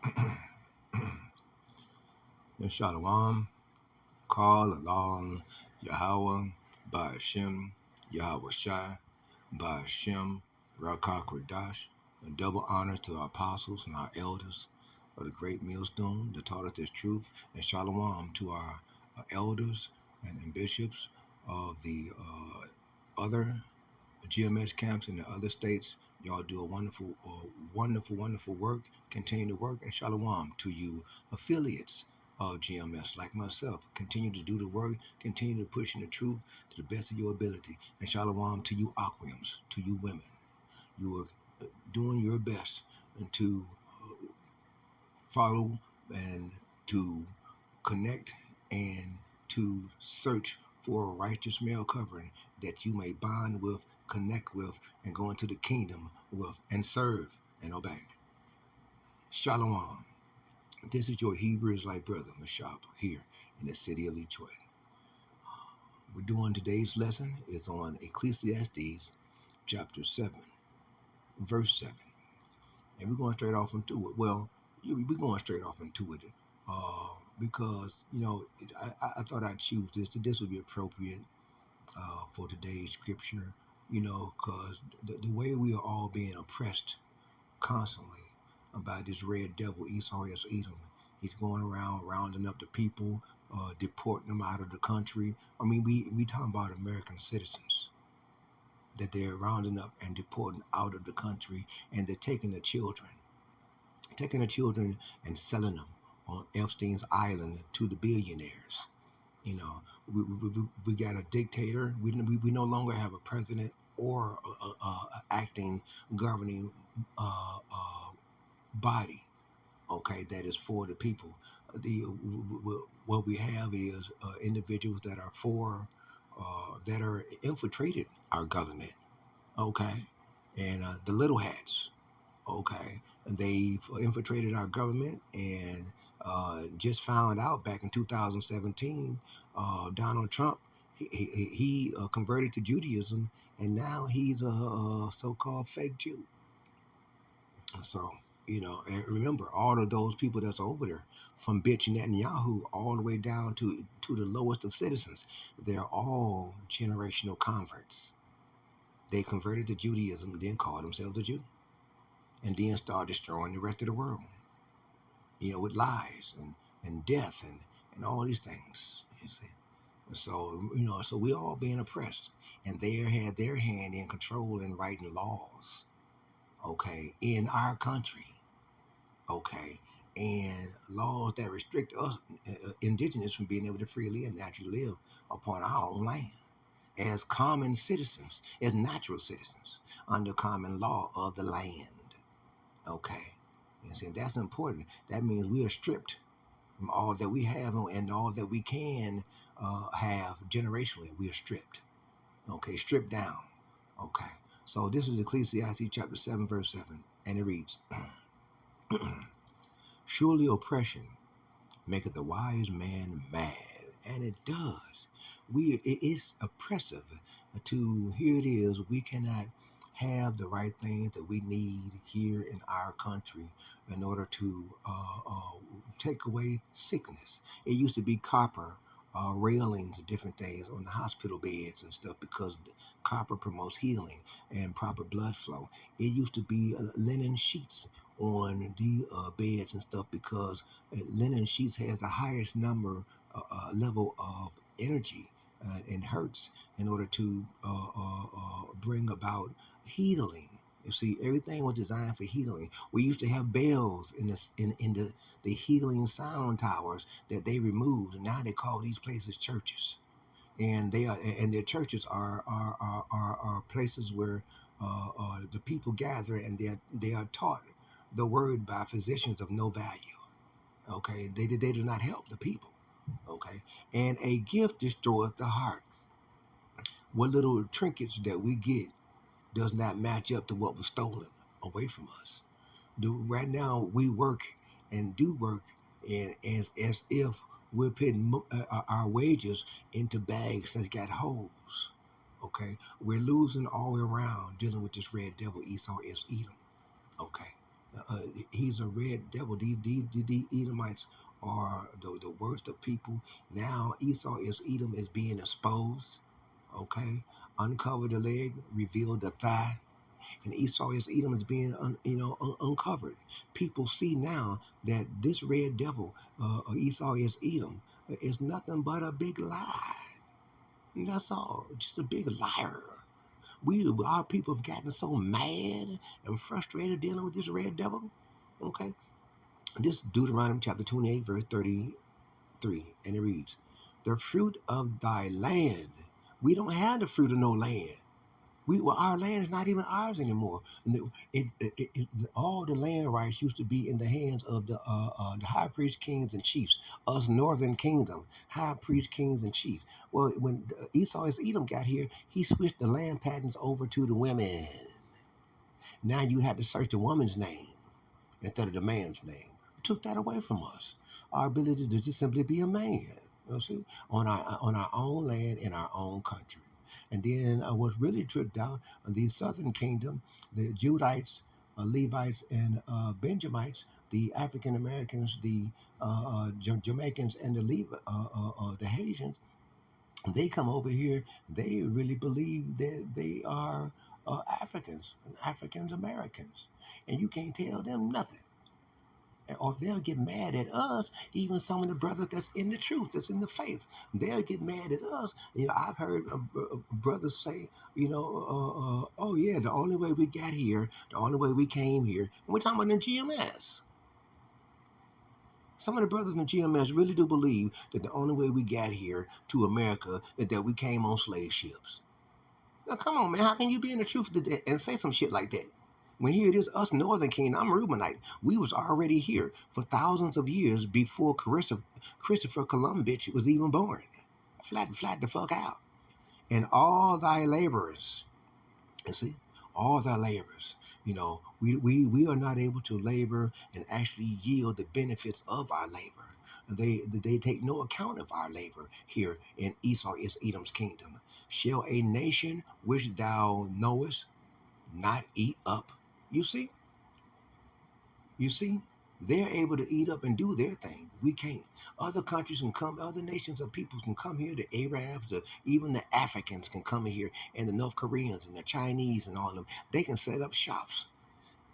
And Shalom, call along Yahweh, Ba'ashem, Yahweh Shai, Ba'ashem, Rakakwadash, and double honors to our apostles and our elders of the great millstone that taught us this truth, and Shalom to our elders and bishops of the other GMS camps in the other states. Y'all do a wonderful work. Continue to work, and Shalom to you affiliates of GMS like myself. Continue to do the work. Continue to push in the truth to the best of your ability. And Shalom to you Aquiums, to you women. You are doing your best and to follow and to connect and to search for a righteous male covering that you may bond with, connect with, and go into the kingdom with, and serve and obey. Shalom. This is your Hebrew Israelite brother, Mashab, here in the city of Detroit. We're doing today's lesson is on Ecclesiastes chapter 7, verse 7. And we're going straight off into it. Well, we're going straight off into it because, I thought I'd choose this. This would be appropriate for today's scripture, because the way we are all being oppressed constantly by this red devil, Esau as Edom. He's going around rounding up the people, deporting them out of the country. I mean, we talking about American citizens that they're rounding up and deporting out of the country, and they're taking the children and selling them on Epstein's Island to the billionaires. We got a dictator. We no longer have a president or a acting governing body, okay, that is for the people. What we have is individuals that are infiltrated our government, okay, and the little hats, okay, and they've infiltrated our government and just found out back in 2017, Donald Trump, he converted to Judaism, and now he's a so-called fake Jew. So, and remember, all of those people that's over there, from bitch Netanyahu all the way down to the lowest of citizens, they're all generational converts. They converted to Judaism, then called themselves a Jew, and then started destroying the rest of the world, with lies and death and all these things, you see. So, so we all being oppressed, and they had their hand in control and writing laws, okay, in our country, okay, and laws that restrict us indigenous from being able to freely and naturally live upon our own land as common citizens, as natural citizens under common law of the land, okay. You see, that's important. That means we are stripped from all that we have and all that we can have generationally. We are stripped, okay, stripped down, okay. So this is Ecclesiastes chapter 7, verse 7, and it reads, surely oppression maketh the wise man mad, and it does. It is oppressive to, here it is, we cannot have the right things that we need here in our country in order to take away sickness. It used to be copper railings and different things on the hospital beds and stuff because copper promotes healing and proper blood flow. It used to be linen sheets on the beds and stuff because linen sheets has the highest level of energy and hertz in order to bring about healing. You see, everything was designed for healing. We used to have bells in the healing sound towers that they removed, and now they call these places churches. And their churches are places where the people gather, and they are taught the word by physicians of no value. Okay, they do not help the people. Okay, and a gift destroys the heart. What little trinkets that we get does not match up to what was stolen away from us. Right now, we work and do work and as if we're putting our wages into bags that's got holes. Okay, we're losing all the way around dealing with this red devil. Esau is Edom. Okay, He's a red devil. These Edomites are the worst of people. Now Esau is Edom is being exposed. Okay, uncover the leg, reveal the thigh, and Esau is Edom is being uncovered. People see now that this red devil, Esau is Edom, is nothing but a big lie. And that's all, just a big liar. Our people have gotten so mad and frustrated dealing with this red devil. Okay, this Deuteronomy chapter 28, verse 33, and it reads, "The fruit of thy land." We don't have the fruit of no land. Our land is not even ours anymore. All the land rights used to be in the hands of the high priest, kings, and chiefs. Us northern kingdom, high priest, kings, and chiefs. Well, when Esau as Edom got here, he switched the land patterns over to the women. Now you had to search the woman's name instead of the man's name. Took that away from us. Our ability to just simply be a man. You see, on our own land in our own country. And then what's really tricked out the southern kingdom, the Judites, Levites, and Benjamites, the African Americans, the Jamaicans, and the Haitians. They come over here. They really believe that they are Africans and Africans Americans, and you can't tell them nothing. Or if they'll get mad at us, even some of the brothers that's in the truth, that's in the faith, they'll get mad at us. I've heard brothers say, oh yeah, the only way we got here, the only way we came here, and we're talking about in GMS. Some of the brothers in GMS really do believe that the only way we got here to America is that we came on slave ships. Now, come on, man. How can you be in the truth and say some shit like that? When here it is, us Northern Kingdom, I'm a Reubenite. We was already here for thousands of years before Christopher Columbus was even born. Flat the fuck out. And all thy laborers, you see, all thy laborers, we are not able to labor and actually yield the benefits of our labor. They take no account of our labor here in Esau is Edom's kingdom. Shall a nation which thou knowest not eat up? You see, you see, they're able to eat up and do their thing. We can't. Other countries can come, other nations of people can come here. The Arabs, even the Africans can come in here, and the North Koreans and the Chinese and all of them. They can set up shops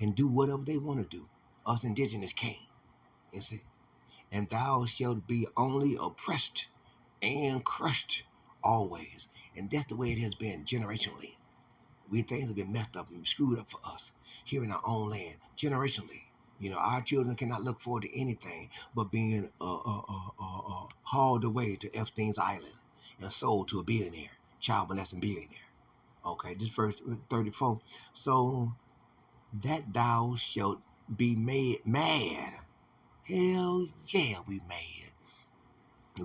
and do whatever they want to do. Us indigenous can't. You see, and thou shalt be only oppressed and crushed always. And that's the way it has been generationally. Things have been messed up and screwed up for us here in our own land generationally. Our children cannot look forward to anything but being hauled away to Epstein's Island and sold to a billionaire, child molesting billionaire. Okay, this verse 34. So that thou shalt be made mad. Hell yeah, we mad.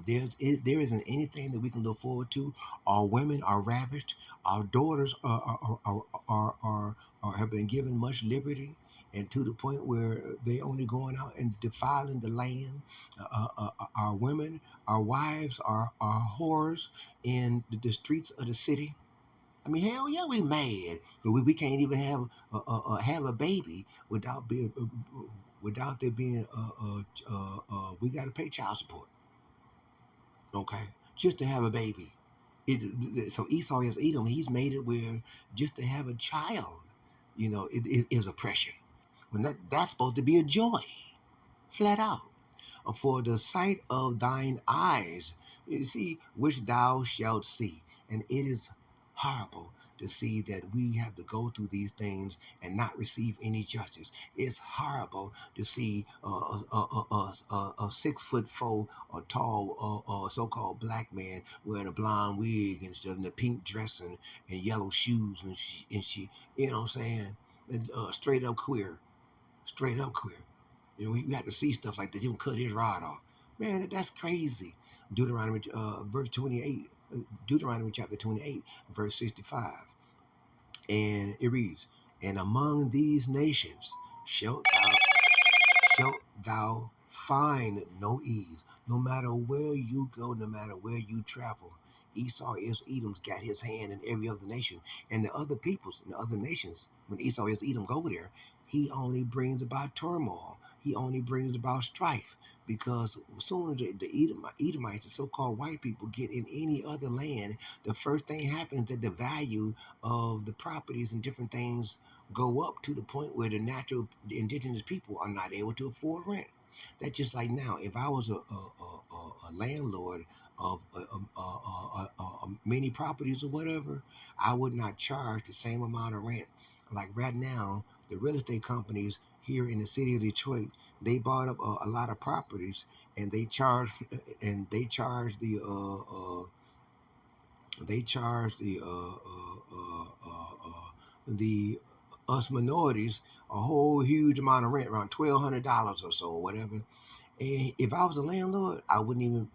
There isn't anything that we can look forward to. Our women are ravished. Our daughters have been given much liberty, and to the point where they only going out and defiling the land. Our women, our wives are whores in the streets of the city. I mean, hell yeah, we mad, but we can't even have a baby without there being we got to pay child support. Okay, just to have a baby. So Esau is Edom. He's made it where just to have a child, it is oppression. When that's supposed to be a joy, flat out. For the sight of thine eyes, you see, which thou shalt see, and it is horrible to see that we have to go through these things and not receive any justice. It's horrible to see a 6'4" or tall so-called black man wearing a blonde wig and stuff, and a pink dress and yellow shoes, and she, you know what I'm saying, and, straight up queer. We have to see stuff like that. You can cut his rod off. Man, that's crazy. Deuteronomy verse 28, Deuteronomy chapter 28, verse 65. And it reads, and among these nations shalt thou find no ease. No matter where you go, no matter where you travel, Esau is Edom's got his hand in every other nation. And the other peoples and the other nations, when Esau is Edom go there, he only brings about turmoil. He only brings about strife. Because as soon as the Edomites, the so-called white people, get in any other land, the first thing happens that the value of the properties and different things go up to the point where the natural the indigenous people are not able to afford rent. That's just like now. If I was a landlord of many properties or whatever, I would not charge the same amount of rent. Like right now, the real estate companies here in the city of Detroit, they bought up a lot of properties, and they charge the us minorities a whole huge amount of rent, around $1,200 or so, or whatever. And if I was a landlord, I wouldn't even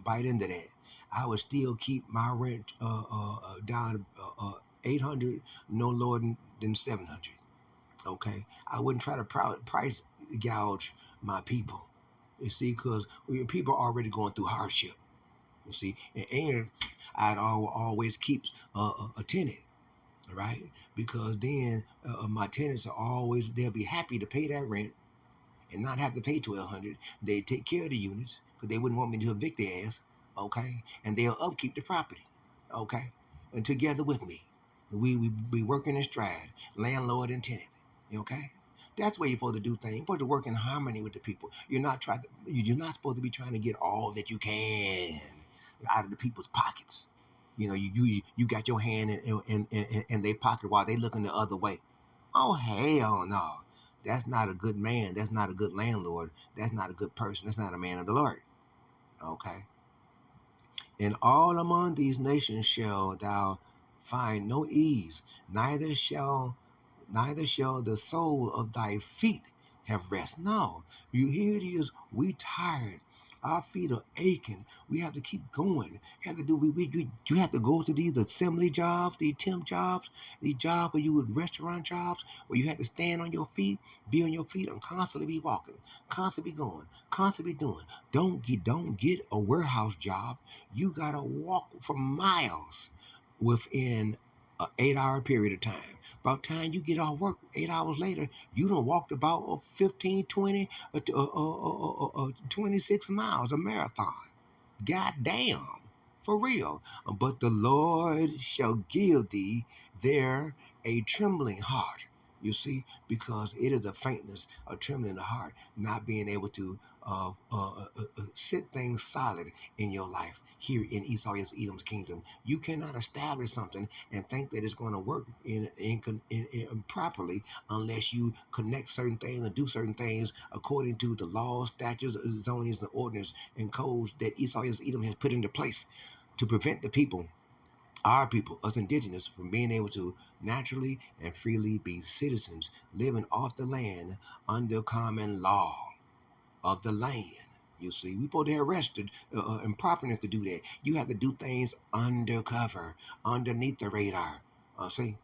bite into that. I would still keep my rent down 800, no lower than 700. Okay, I wouldn't try to price gouge my people. You see, because people are already going through hardship. You see, and I'd always keep a tenant, right? Because then my tenants are always they'll be happy to pay that rent and not have to pay 1,200. They take care of the units because they wouldn't want me to evict their ass, okay? And they'll upkeep the property, okay? And together with me, we working in stride, landlord and tenant, okay? That's where you're supposed to do things. You're supposed to work in harmony with the people. You're not supposed to be trying to get all that you can out of the people's pockets. You got your hand in their pocket while they looking the other way. Oh hell no. That's not a good man. That's not a good landlord. That's not a good person. That's not a man of the Lord. Okay. In all among these nations shall thou find no ease, neither shall the sole of thy feet have rest. No, you hear it is, we tired. Our feet are aching. We have to keep going. You have to go to these assembly jobs, these temp jobs, these jobs where you would restaurant jobs, where you had to stand on your feet, be on your feet, and constantly be walking, constantly going, constantly doing. Don't get a warehouse job. You gotta walk for miles within an 8 hour period of time. About time you get off work, 8 hours later, you done walked about 15, 20, 26 miles, a marathon. God damn, for real. But the Lord shall give thee there a trembling heart. You see, because it is a faintness, a trembling of the heart, not being able to sit things solid in your life here in Esau is Edom's kingdom. You cannot establish something and think that it's going to work in properly unless you connect certain things and do certain things according to the laws, statutes, zonings, and ordinances and codes that Esau is Edom has put into place to prevent the people, our people, us indigenous, from being able to naturally and freely be citizens living off the land under common law of the land. You see, we supposed to have arrested and property to do that. You have to do things undercover, underneath the radar. See,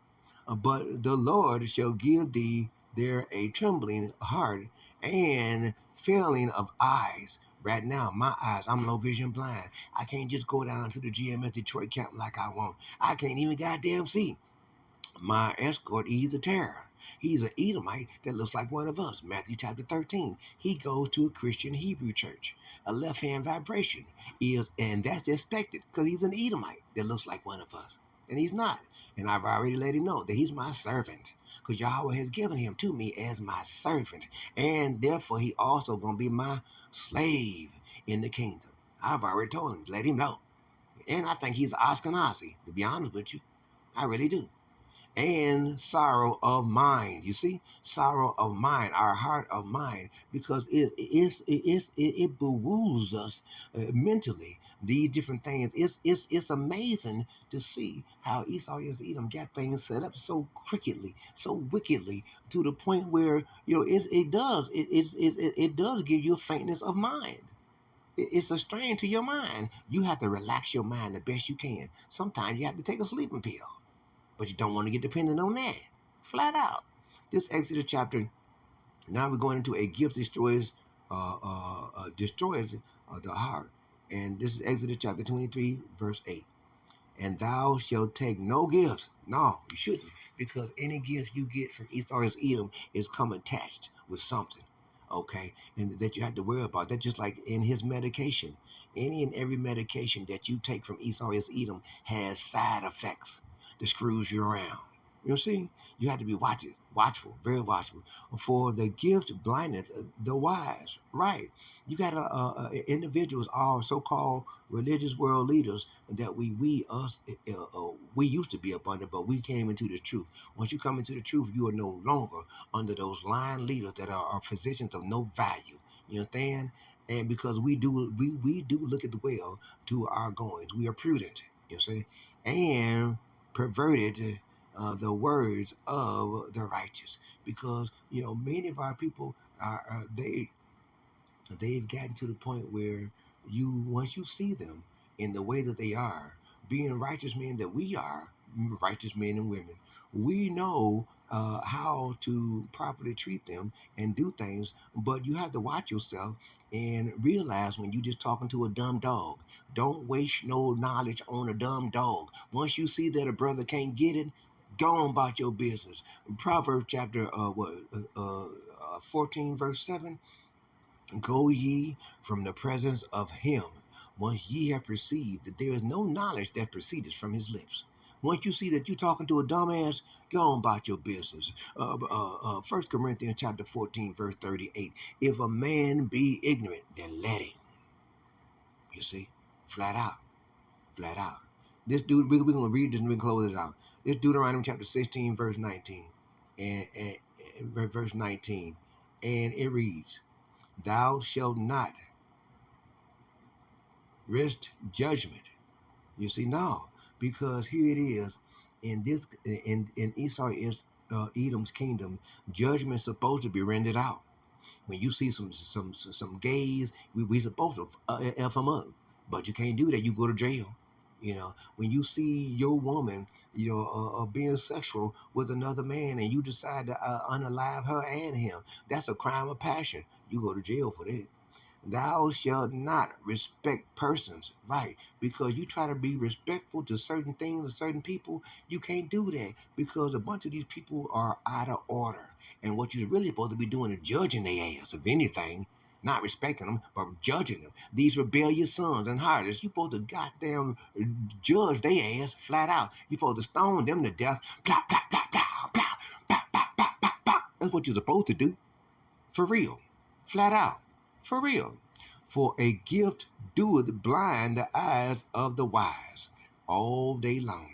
but the Lord shall give thee there a trembling heart and failing of eyes. Right now, my eyes, I'm low vision blind. I can't just go down to the GMS Detroit camp like I want. I can't even goddamn see. My escort, he's a terror. He's an Edomite that looks like one of us. Matthew chapter 13. He goes to a Christian Hebrew church. A left hand vibration is, and that's expected because he's an Edomite that looks like one of us. And he's not. And I've already let him know that he's my servant because Yahweh has given him to me as my servant. And therefore, he also going to be my slave in the kingdom. I've already told him, let him know. And I think he's Ashkenazi, to be honest with you. I really do. And sorrow of mind. You see, sorrow of mind, our heart of mind, because it bewilds us mentally. These different things. It's amazing to see how Esau is Edom got things set up so crookedly, so wickedly, to the point where it does give you a faintness of mind. It's a strain to your mind. You have to relax your mind the best you can. Sometimes you have to take a sleeping pill. But you don't want to get dependent on that. Flat out. This Exodus chapter, now we're going into a gift destroys the heart. And this is Exodus chapter 23, verse 8. And thou shalt take no gifts. No, you shouldn't, because any gift you get from Esau and Edom is come attached with something, okay, and that you have to worry about. That's just like in his medication. Any and every medication that you take from Esau and Edom has side effects that screws you around. You see, you have to be watchful, very watchful. For the gift blindeth the wise. Right? You got individuals, all so-called religious world leaders, that we used to be up under, but we came into the truth. Once you come into the truth, you are no longer under those lying leaders that are physicians of no value. You understand? And because we do look at the well to our goings, we are prudent. You see, and perverted the words of the righteous, because many of our people are they've gotten to the point where you once you see them in the way that they are, being righteous men that we are, righteous men and women, we know how to properly treat them and do things. But you have to watch yourself and realize when you just talking to a dumb dog. Don't waste no knowledge on a dumb dog. Once you see that a brother can't get it, go on about your business. Proverbs chapter 14 verse 7. Go ye from the presence of him, once ye have perceived that there is no knowledge that proceedeth from his lips. Once you see that you're talking to a dumbass, go on about your business. 1 Corinthians chapter 14, verse 38. If a man be ignorant, then let him. You see? Flat out. Flat out. This dude, we're going to read this and we're going to close it out. This Deuteronomy chapter 16, verse 19. And verse 19. And it reads, Thou shalt not risk judgment. You see, no, because here it is in this in Esau is Edom's kingdom. Judgment is supposed to be rendered out. When you see some gays, we supposed to f them up, but you can't do that. You go to jail. When you see your woman, being sexual with another man, and you decide to unalive her and him, that's a crime of passion. You go to jail for that. Thou shalt not respect persons, right? Because you try to be respectful to certain things and certain people, you can't do that because a bunch of these people are out of order. And what you're really supposed to be doing is judging their ass, if anything, not respecting them, but judging them. These rebellious sons and harlots, you supposed to goddamn judge their ass flat out. You supposed to stone them to death. Blah, blah, blah, blah, blah, blah, blah, blah, blah, blah. That's what you're supposed to do. For real. Flat out. For real. For a gift doeth blind the eyes of the wise all day long.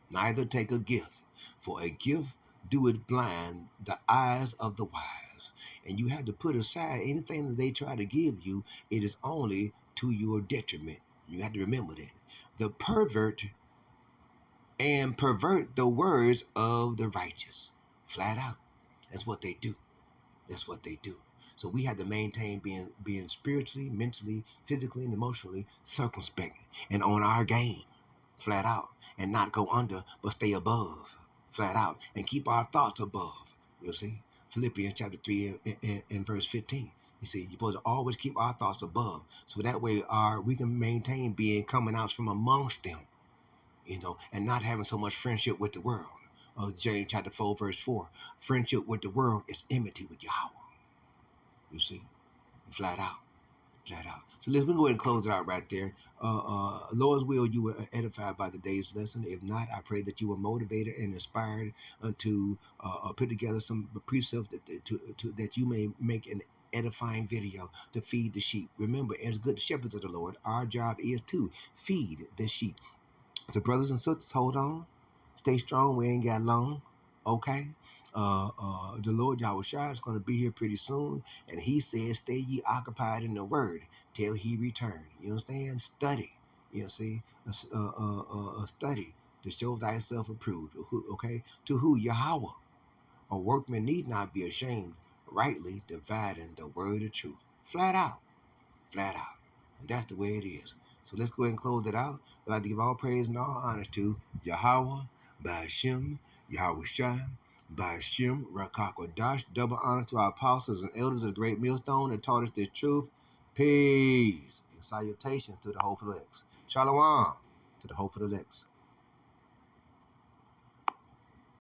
Neither take a gift, for a gift doeth blind the eyes of the wise. And you have to put aside anything that they try to give you, it is only to your detriment. You have to remember that. The pervert the words of the righteous. Flat out. That's what they do. That's what they do. So we have to maintain being spiritually, mentally, physically, and emotionally circumspect and on our game, flat out, and not go under, but stay above, flat out, and keep our thoughts above. You see, Philippians chapter 3 and verse 15. You see, you're supposed to always keep our thoughts above, so that way we can maintain being coming out from amongst them, and not having so much friendship with the world. James chapter 4 verse 4. Friendship with the world is enmity with Yahweh. You see, flat out, flat out. So let's go ahead and close it out right there. Lord's will, you were edified by today's lesson. If not, I pray that you were motivated and inspired to put together some precepts that you may make an edifying video to feed the sheep. Remember, as good shepherds of the Lord, our job is to feed the sheep. So, brothers and sisters, hold on. Stay strong. We ain't got long. Okay? The Lord Yahushua is going to be here pretty soon. And he says, stay ye occupied in the word till he return. You understand? Study. You see? Study to show thyself approved. Okay? To who? Yahweh. A workman need not be ashamed, rightly dividing the word of truth. Flat out. Flat out. And that's the way it is. So let's go ahead and close it out. I'd like to give all praise and all honors to Yahweh, Ba'ashem, Yahushua, Ba'ashem, Rakakwadash. Double honor to our apostles and elders of the great millstone that taught us the truth. Peace and salutations to the whole flex. Shalom. for the hope for the next.